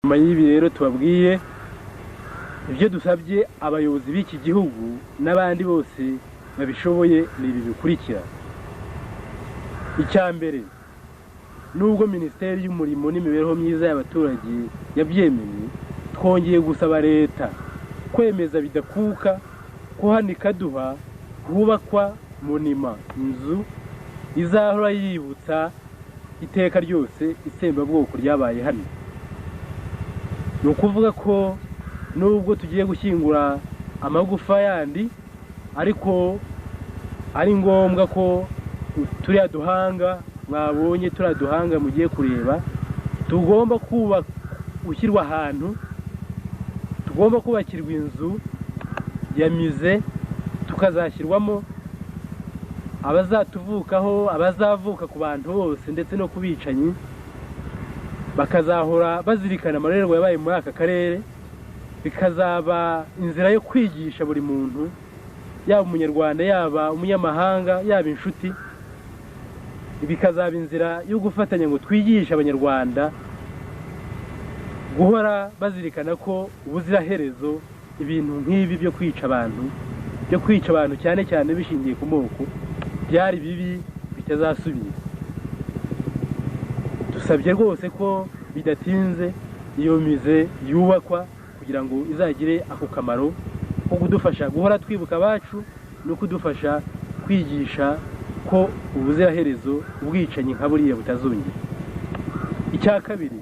nyuma y'ibi rero tubabwiye ibyo dusabye abayobozi b'iki gihugu n'abandi bose babishoboye ni ibi bikurikira. Icya mbere, nubwo Minisiteri y'Umurimo n'Imibereho Myiza y'Abaturage yabyemeye, twongeye gusaba leta kwemeza bidakuka ko hano Kaduha hubakwa monima, inzu izahora yibutsa iteka ryose itsembabwoko ryabaye hano. Ni ukuvuga ko nubwo tugiye gushyingura amagufa yandi, ariko ari ngombwa ko turiya duhanga mwabonye, turiya duhanga mugiye kureba, tugomba gushyirwa ahantu, tugomba kubakirwa inzu ya mize, tukazashyirwamo abazatuvukaho, abazavuka ku bantu bose ndetse no kubicanyi, bakazahora bazirikana amarorerwa yabaye muri aka karere. Bikazaba inzira yo kwigisha buri muntu, yaba umunyarwanda, yaba umunyamahanga, yaba inshuti. Bikazaba inzira yo gufatanya ngo twigishe abanyarwanda guhora bazirikana ko ubuziraherezo ibintu nk'ibi byo kwica abantu cyane cyane bishingiye ku moko byari bibi, bitazasubira. Dusabye rwose ko bidatinze iyo mize yubakwa kugira ngo izagire ako kamaro ko kudufasha guhora twibuka abacu no kudufasha kwigisha ko ubuziraherezo ubwicanyi nka buriya butazongera. Icya kabiri,